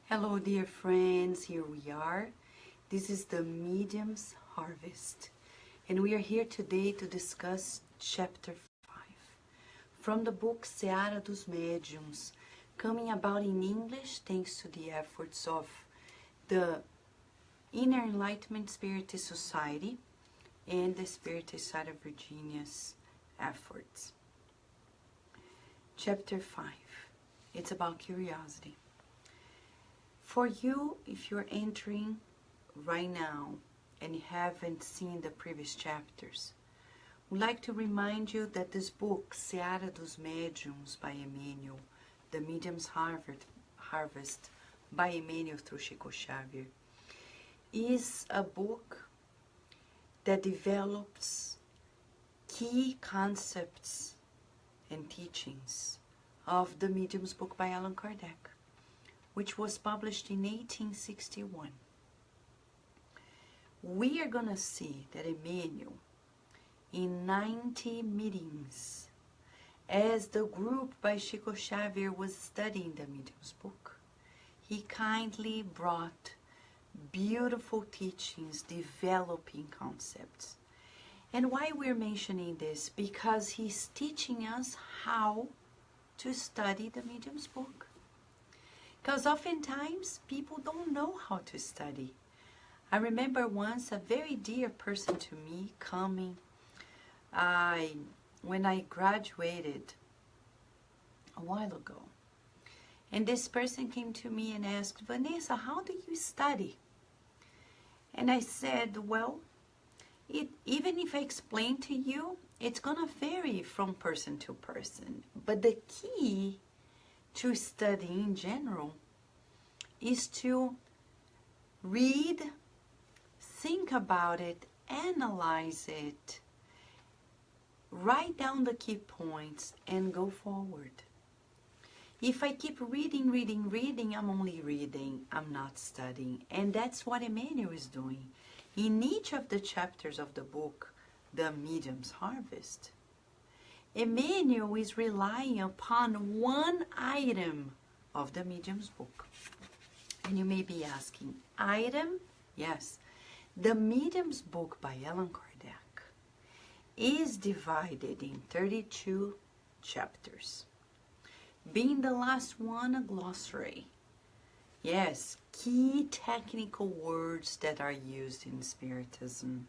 Hello dear friends, here we are. This is the Medium's Harvest and we are here today to discuss chapter 5 from the book Seara dos Médiuns, coming about in English thanks to the efforts of the Inner Enlightenment Spiritist Society and the Spiritist Side of Virginia's efforts. Chapter 5, it's about curiosity. For you, if you're entering right now and you haven't seen the previous chapters, I'd like to remind you that this book, Seara dos Médiuns by Emmanuel, The Medium's Harvest by Emmanuel through Xavier, is a book that develops key concepts and teachings of the Medium's book by Allan Kardec, which was published in 1861. We are going to see that Emmanuel, in 90 meetings, as the group by Xavier was studying the Medium's book, he kindly brought beautiful teachings, developing concepts. And why we're mentioning this? Because he's teaching us how to study the Medium's book. Because oftentimes people don't know how to study. I remember once a very dear person to me coming when I graduated a while ago. And this person came to me and asked, Vanessa, how do you study? And I said, well, even if I explain to you, it's going to vary from person to person. But the key to study in general is to read, think about it, analyze it, write down the key points, and go forward. If I keep reading, I'm only reading, I'm not studying. And that's what Emmanuel is doing. In each of the chapters of the book, The Medium's Harvest, Emmanuel is relying upon one item of the Medium's book. And you may be asking, item? Yes. The Medium's book by Allan Kardec is divided in 32 chapters, being the last one a glossary. Yes, key technical words that are used in Spiritism.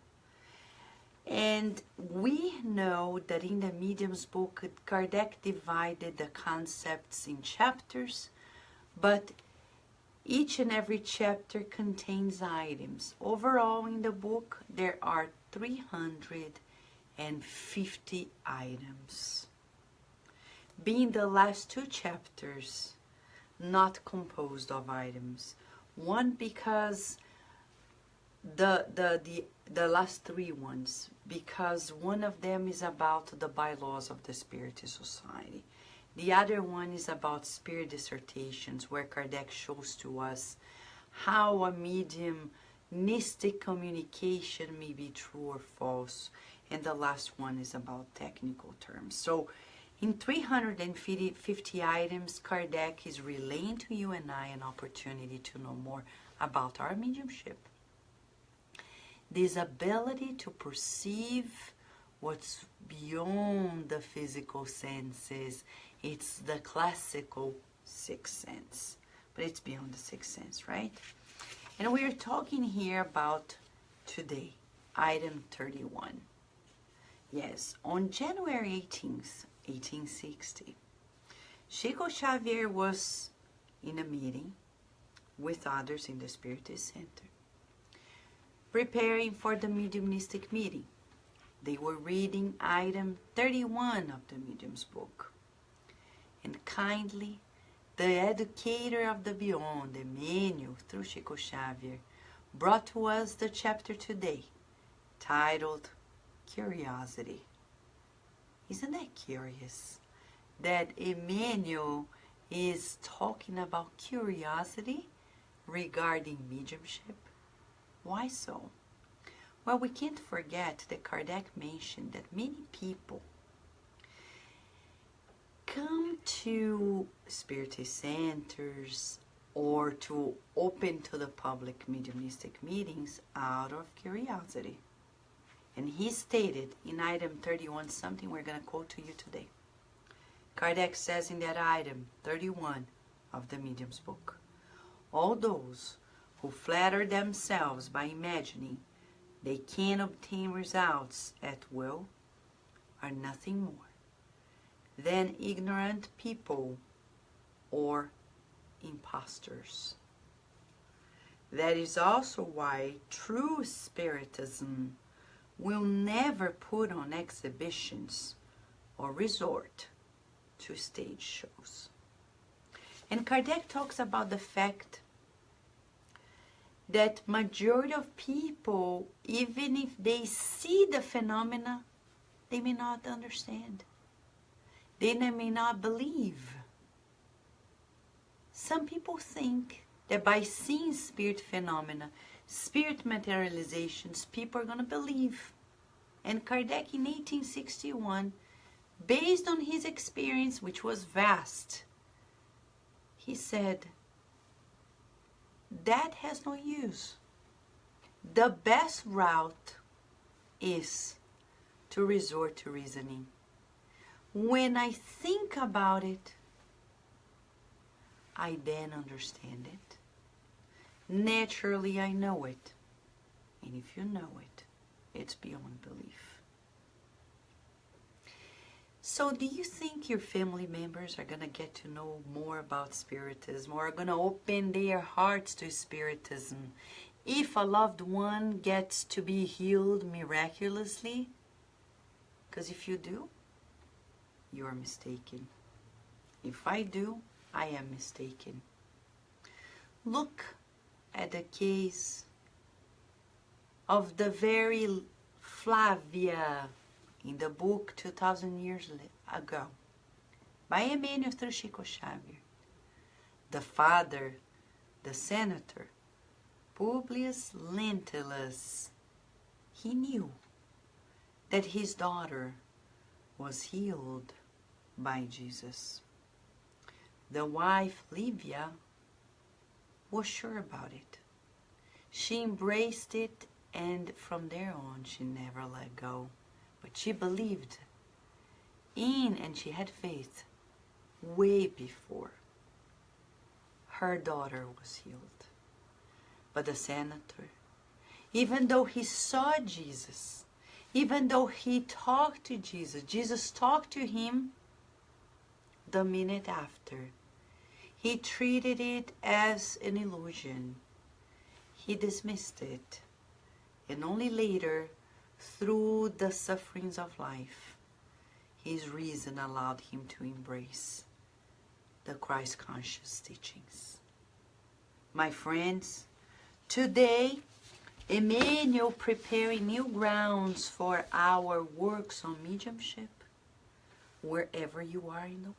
And we know that in the Medium's book, Kardec divided the concepts in chapters, but each and every chapter contains items. Overall in the book, there are 350 items, being the last two chapters not composed of items. One because the last three ones, because one of them is about the bylaws of the Spiritist Society. The other one is about spirit dissertations, where Kardec shows to us how a mediumistic communication may be true or false. And the last one is about technical terms. So in 350 items, Kardec is relaying to you and I an opportunity to know more about our mediumship. This ability to perceive what's beyond the physical senses. It's the classical sixth sense, but it's beyond the sixth sense, right? And we are talking here about today, item 31. Yes, on January 18th, 1860, Xavier was in a meeting with others in the Spiritist Center, preparing for the mediumistic meeting. They were reading item 31 of the Medium's book. And kindly, the educator of the beyond, Emmanuel, through Xavier, brought to us the chapter today, titled Curiosity. Isn't that curious that Emmanuel is talking about curiosity regarding mediumship? Why so? Well, we can't forget that Kardec mentioned that many people come to Spiritist centers or to open to the public mediumistic meetings out of curiosity. And he stated in item 31 something we're going to quote to you today. Kardec says in that item 31 of the Medium's book, all those who flatter themselves by imagining they can obtain results at will are nothing more than ignorant people or impostors. That is also why true Spiritism will never put on exhibitions or resort to stage shows. And Kardec talks about the fact that majority of people, even if they see the phenomena, they may not understand. They may not believe. Some people think that by seeing spirit phenomena, spirit materializations, people are going to believe. And Kardec in 1861, based on his experience, which was vast, he said, that has no use. The best route is to resort to reasoning. When I think about it, I then understand it. Naturally, I know it. And if you know it, it's beyond belief. So do you think your family members are going to get to know more about Spiritism, or are going to open their hearts to Spiritism if a loved one gets to be healed miraculously? Because if you do, you are mistaken. If I do, I am mistaken. Look at the case of the very Flavia in the book 2,000 years ago by Emmanuel through Chico Xavier. The father, the senator, Publius Lentulus, he knew that his daughter was healed by Jesus. The wife, Livia, was sure about it. She embraced it, and from there on, she never let go. But she believed in, and she had faith way before her daughter was healed. But the senator, even though he saw Jesus, even though he talked to Jesus, Jesus talked to him, the minute after, he treated it as an illusion. He dismissed it. And only later, through the sufferings of life, his reason allowed him to embrace the Christ-conscious teachings. My friends, today, Emmanuel preparing new grounds for our works on mediumship, wherever you are in the world.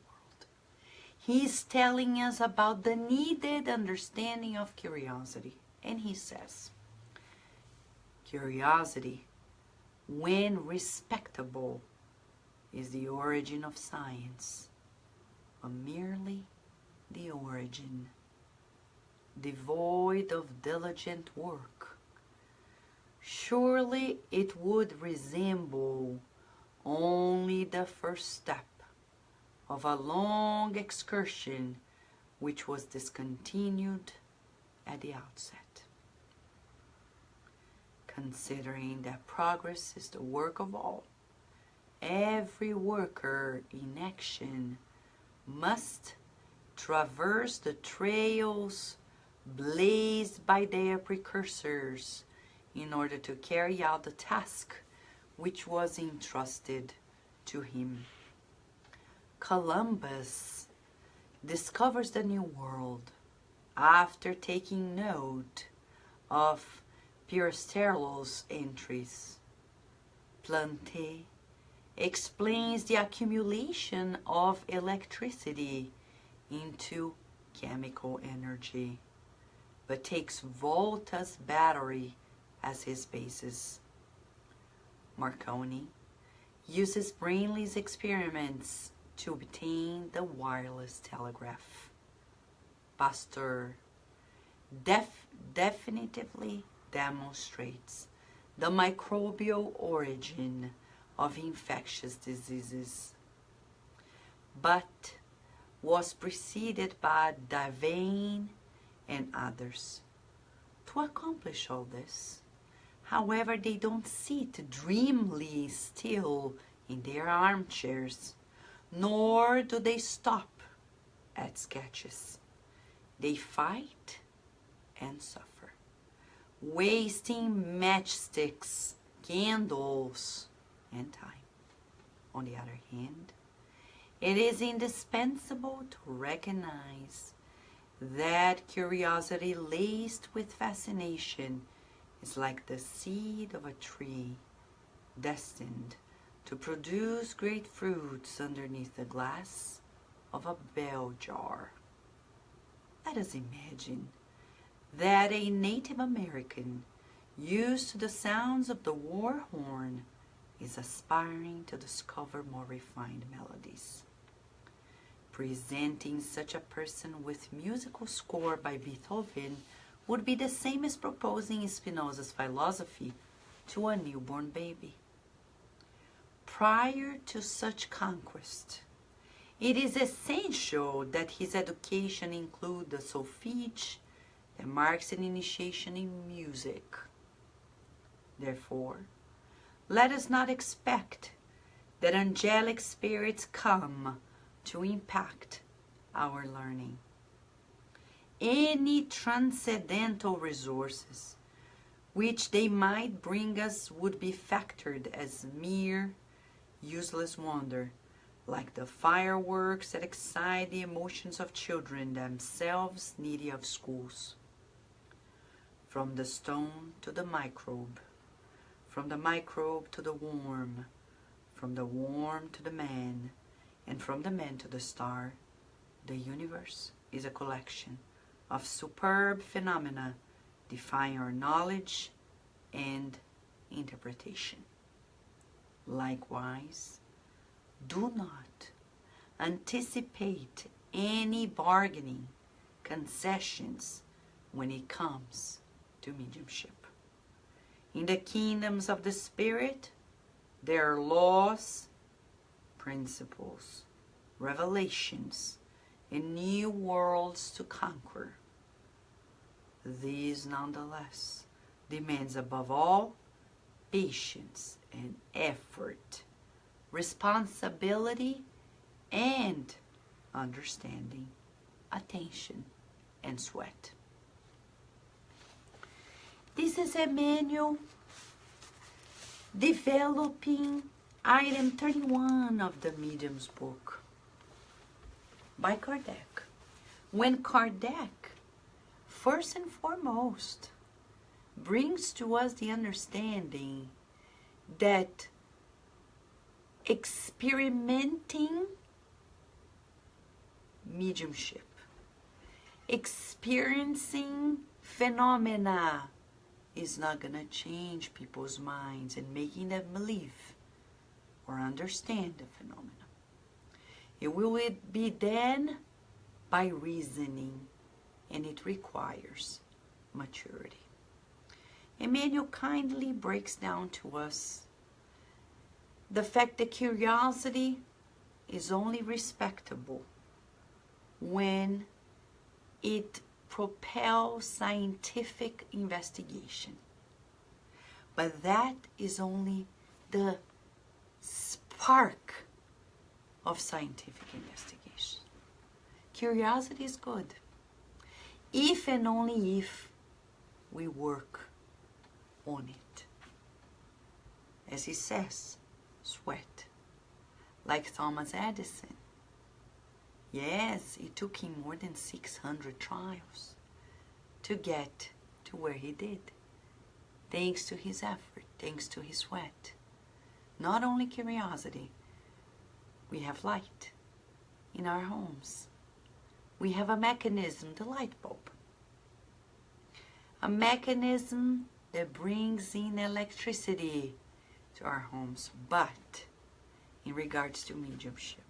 He is telling us about the needed understanding of curiosity. And he says, curiosity, when respectable, is the origin of science, but merely the origin, devoid of diligent work. Surely it would resemble only the first step of a long excursion which was discontinued at the outset. Considering that progress is the work of all, every worker in action must traverse the trails blazed by their precursors in order to carry out the task which was entrusted to him. Columbus discovers the New World after taking note of Pirandello's entries. Planté explains the accumulation of electricity into chemical energy, but takes Volta's battery as his basis. Marconi uses Branly's experiments to obtain the wireless telegraph. Pasteur definitively demonstrates the microbial origin of infectious diseases, but was preceded by Davane and others. To accomplish all this, however, they don't sit dreamily still in their armchairs, nor do they stop at sketches. They fight and suffer, wasting matchsticks, candles, and time. On the other hand, it is indispensable to recognize that curiosity laced with fascination is like the seed of a tree destined to produce great fruits underneath the glass of a bell jar. Let us imagine that a Native American used to the sounds of the war horn is aspiring to discover more refined melodies. Presenting such a person with musical score by Beethoven would be the same as proposing Spinoza's philosophy to a newborn baby. Prior to such conquest, it is essential that his education include the solfege that marks an initiation in music. Therefore, let us not expect that angelic spirits come to impact our learning. Any transcendental resources which they might bring us would be factored as mere useless wonder, like the fireworks that excite the emotions of children themselves needy of schools. From the stone to the microbe, from the microbe to the worm, from the worm to the man, and from the man to the star, the universe is a collection of superb phenomena defying our knowledge and interpretation. Likewise, do not anticipate any bargaining concessions when it comes to mediumship. In the kingdoms of the spirit, there are laws, principles, revelations, and new worlds to conquer. These, nonetheless, demands above all patience and effort, responsibility and understanding, attention and sweat. This is Emmanuel developing item 31 of the Medium's book by Kardec. When Kardec, first and foremost, brings to us the understanding that experimenting mediumship, experiencing phenomena is not going to change people's minds and making them believe or understand the phenomena. It will be done by reasoning, and it requires maturity. Emmanuel kindly breaks down to us the fact that curiosity is only respectable when it propels scientific investigation. But that is only the spark of scientific investigation. Curiosity is good if and only if we work on it. As he says, sweat. Like Thomas Edison. Yes, it took him more than 600 trials to get to where he did. Thanks to his effort, thanks to his sweat. Not only curiosity, we have light in our homes. We have a mechanism, the light bulb. A mechanism that brings in electricity to our homes. But in regards to mediumship,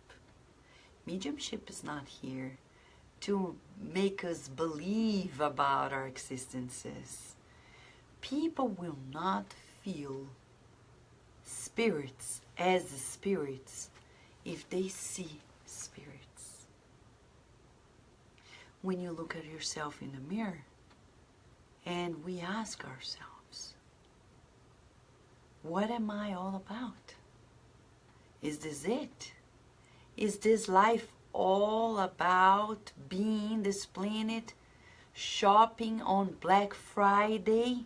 mediumship is not here to make us believe about our existences. People will not feel spirits as spirits if they see spirits. When you look at yourself in the mirror and we ask ourselves, what am I all about? Is this it? Is this life all about being this planet, shopping on Black Friday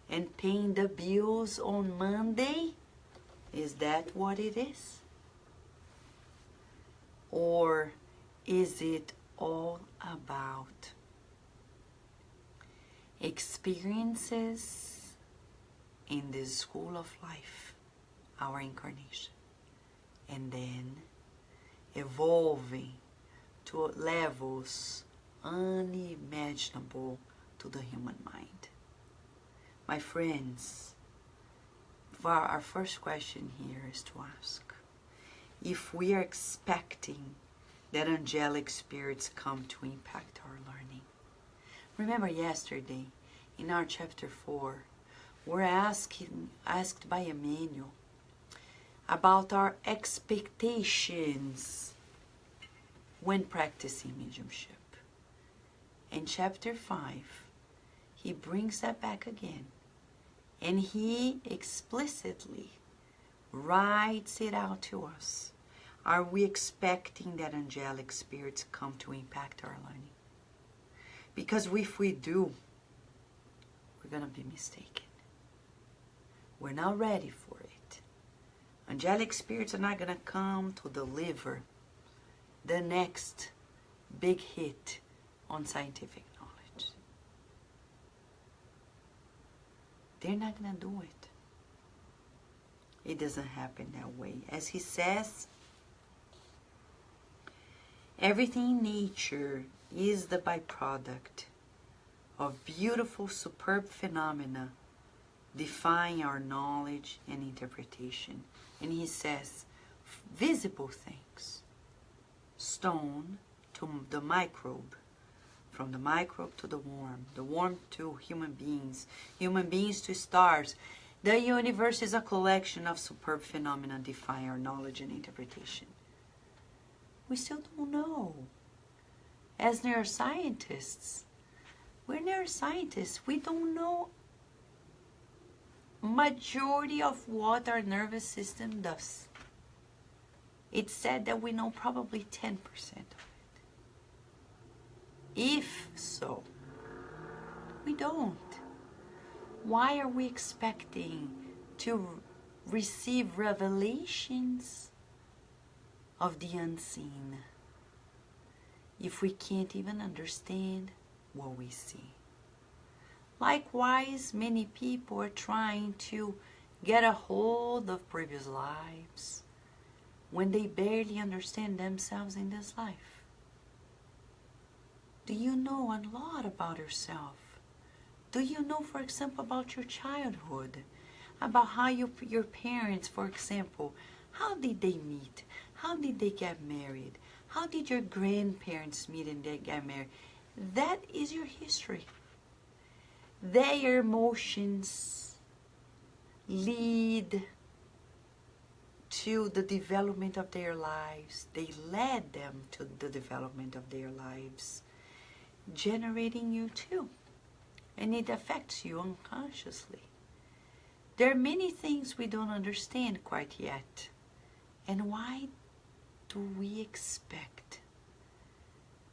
and paying the bills on Monday? Is that what it is? Or is it all about experiences in this school of life, our incarnation, and then evolving to levels unimaginable to the human mind? My friends, our first question here is to ask if we are expecting that angelic spirits come to impact our learning. Remember yesterday in our chapter 4, we're asked by Emmanuel about our expectations when practicing mediumship. In chapter 5, he brings that back again, and he explicitly writes it out to us. Are we expecting that angelic spirits come to impact our learning? Because if we do, we're going to be mistaken. We're not ready for it. Angelic spirits are not going to come to deliver the next big hit on scientific knowledge. They're not going to do it. It doesn't happen that way. As he says, everything in nature is the byproduct of beautiful, superb phenomena defying our knowledge and interpretation. And he says, visible things, stone to the microbe, from the microbe to the worm to human beings to stars. The universe is a collection of superb phenomena defying our knowledge and interpretation. We still don't know. As neuroscientists, we're neuroscientists. We don't know majority of what our nervous system does. It's said that we know probably 10% of it. If so, we don't. Why are we expecting to receive revelations of the unseen if we can't even understand what we see? Likewise, many people are trying to get a hold of previous lives when they barely understand themselves in this life. Do you know a lot about yourself? Do you know, for example, about your childhood? About how your parents, for example, how did they meet? How did they get married? How did your grandparents meet and they get married? That is your history. Their emotions lead to the development of their lives. They led them to the development of their lives, generating you too. And it affects you unconsciously. There are many things we don't understand quite yet. And why do we expect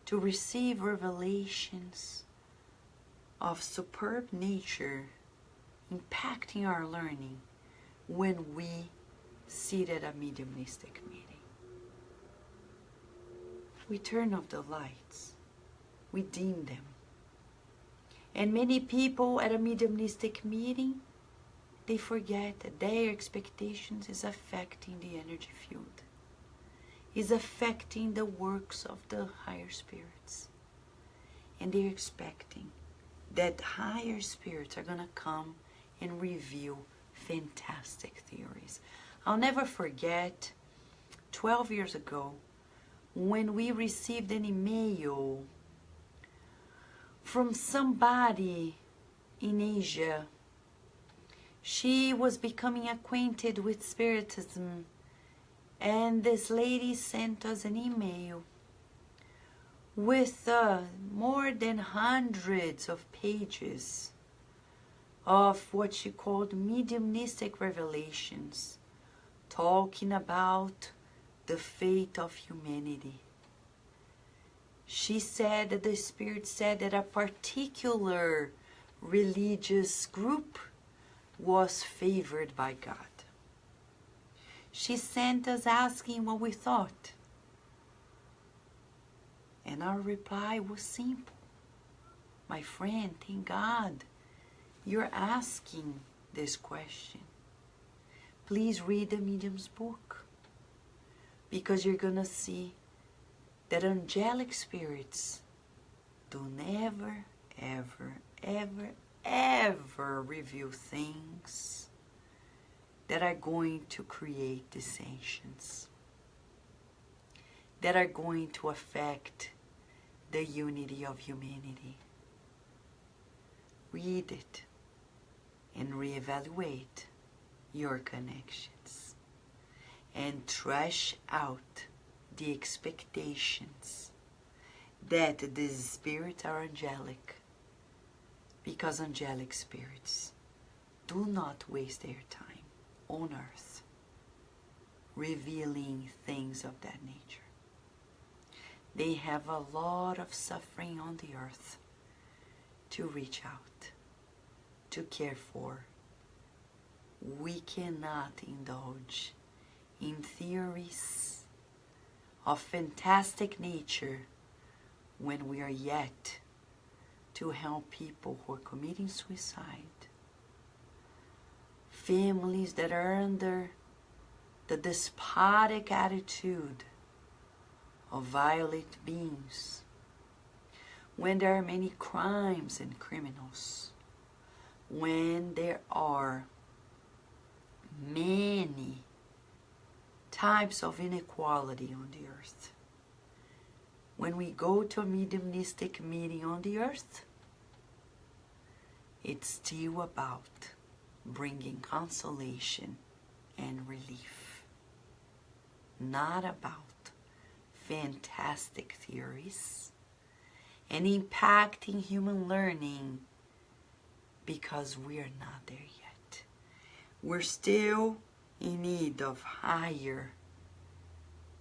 to receive revelations of superb nature impacting our learning when we sit at a mediumistic meeting? We turn off the lights. We dim them. And many people at a mediumistic meeting, they forget that their expectations is affecting the energy field, is affecting the works of the higher spirits. And they're expecting that higher spirits are going to come and reveal fantastic theories. I'll never forget, 12 years ago, when we received an email from somebody in Asia. She was becoming acquainted with Spiritism, and this lady sent us an email with more than hundreds of pages of what she called mediumistic revelations, talking about the fate of humanity. She said that the Spirit said that a particular religious group was favored by God. She sent us asking what we thought. And our reply was simple. My friend, thank God you're asking this question. Please read the medium's book, because you're going to see that angelic spirits do never, ever, ever, ever reveal things that are going to create dissensions, that are going to affect the unity of humanity. Read it and reevaluate your connections and trash out the expectations that these spirits are angelic, because angelic spirits do not waste their time on earth revealing things of that nature. They have a lot of suffering on the earth to reach out, to care for. We cannot indulge in theories of fantastic nature when we are yet to help people who are committing suicide, families that are under the despotic attitude of violent beings, when there are many crimes and criminals, when there are many types of inequality on the earth. When we go to a mediumistic meeting on the earth, it's still about bringing consolation and relief, not about fantastic theories and impacting human learning, because we are not there yet. We're still in need of higher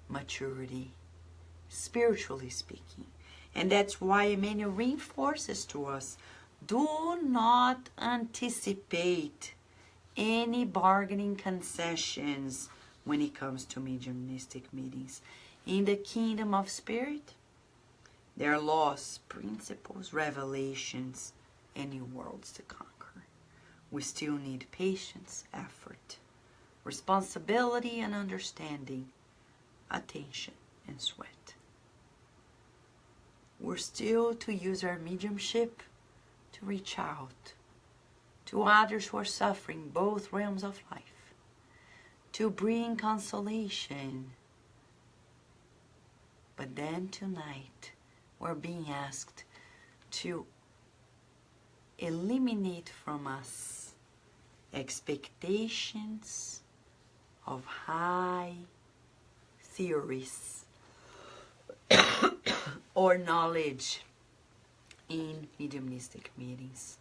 maturity, spiritually speaking. And that's why Emmanuel reinforces to us, do not anticipate any bargaining concessions when it comes to mediumistic meetings. In the kingdom of spirit, there are laws, principles, revelations, and new worlds to conquer. We still need patience, effort, responsibility and understanding, attention and sweat. We're still to use our mediumship to reach out to others who are suffering both realms of life, to bring consolation. But then tonight, we're being asked to eliminate from us expectations of high theories or knowledge in mediumistic meetings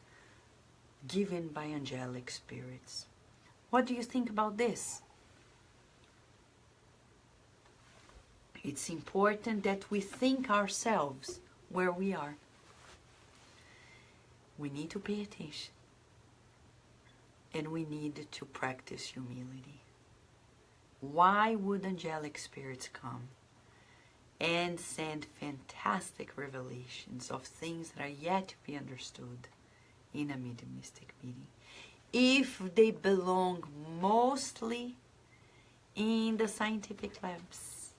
given by angelic spirits. What do you think about this? It's important that we think ourselves where we are. We need to pay attention, and we need to practice humility. Why would angelic spirits come and send fantastic revelations of things that are yet to be understood in a mediumistic meeting, if they belong mostly in the scientific labs,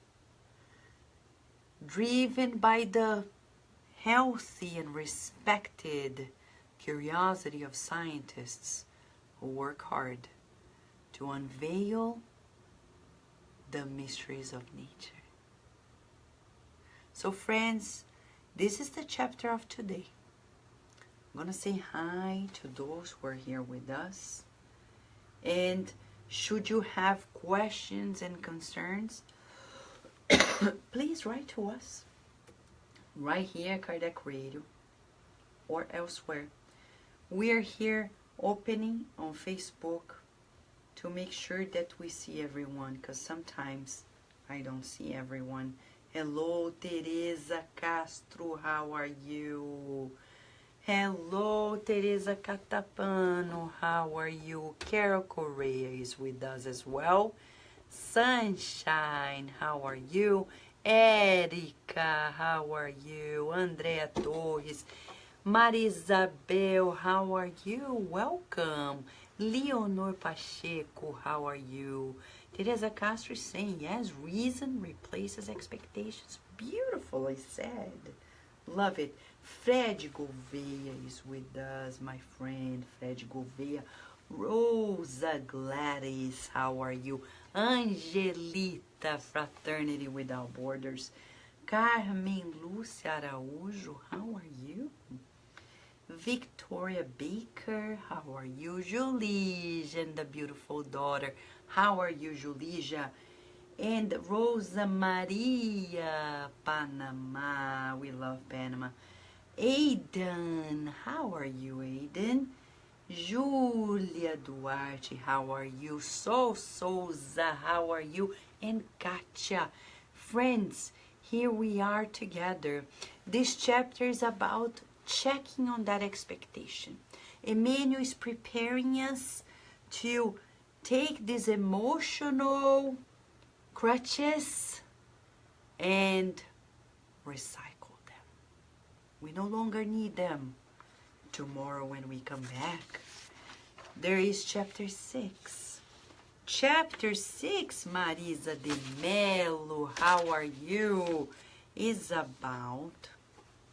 driven by the healthy and respected curiosity of scientists who work hard to unveil the mysteries of nature? So friends, this is the chapter of today. I'm going to say hi to those who are here with us. And should you have questions and concerns, please write to us right here at Kardec Radio or elsewhere. We are here opening on Facebook to make sure that we see everyone, because sometimes I don't see everyone. Hello, Teresa Castro, how are you? Hello, Teresa Catapano, how are you? Carol Correa is with us as well. Sunshine, how are you? Erika, how are you? Andrea Torres, Marisabel, how are you? Welcome. Leonor Pacheco, how are you? Teresa Castro is saying, yes, reason replaces expectations. Beautifully said. Love it. Fred Gouveia is with us, my friend. Fred Gouveia. Rosa Gladys, how are you? Angelita, Fraternity Without Borders. Carmen Lúcia Araújo, how are you? Victoria Baker, how are you? Julija and the beautiful daughter, how are you, Julija? And Rosa Maria, Panama, we love Panama. Aidan, how are you, Aidan? Julia Duarte, how are you? Sol Souza, how are you? And Katia. Friends, here we are together. This chapter is about checking on that expectation. Emmanuel is preparing us to take these emotional crutches and recycle them. We no longer need them. Tomorrow when we come back, there is chapter 6. Chapter 6, Marisa de Mello, how are you? Is about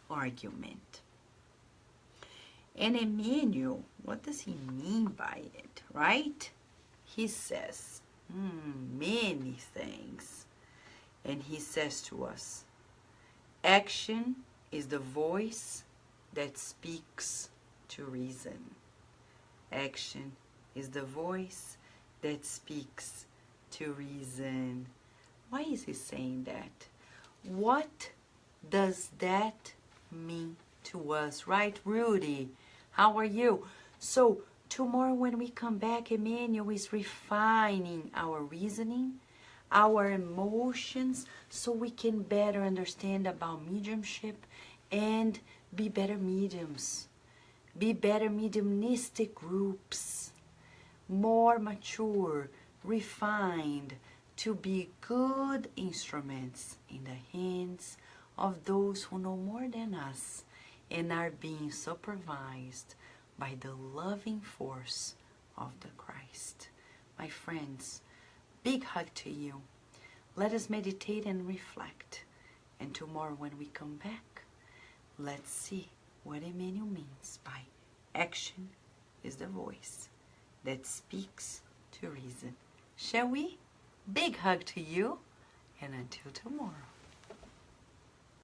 argument. And Emmanuel, what does he mean by it, right? He says many things. And he says to us, action is the voice that speaks to reason. Action is the voice that speaks to reason. Why is he saying that? What does that mean to us, right, Rudy? How are you? So tomorrow when we come back, Emmanuel is refining our reasoning, our emotions, so we can better understand about mediumship and be better mediums, be better mediumistic groups, more mature, refined, to be good instruments in the hands of those who know more than us and are being supervised by the loving force of the Christ. My friends, big hug to you. Let us meditate and reflect. And tomorrow when we come back, let's see what Emmanuel means by action is the voice that speaks to reason. Shall we? Big hug to you, and until tomorrow.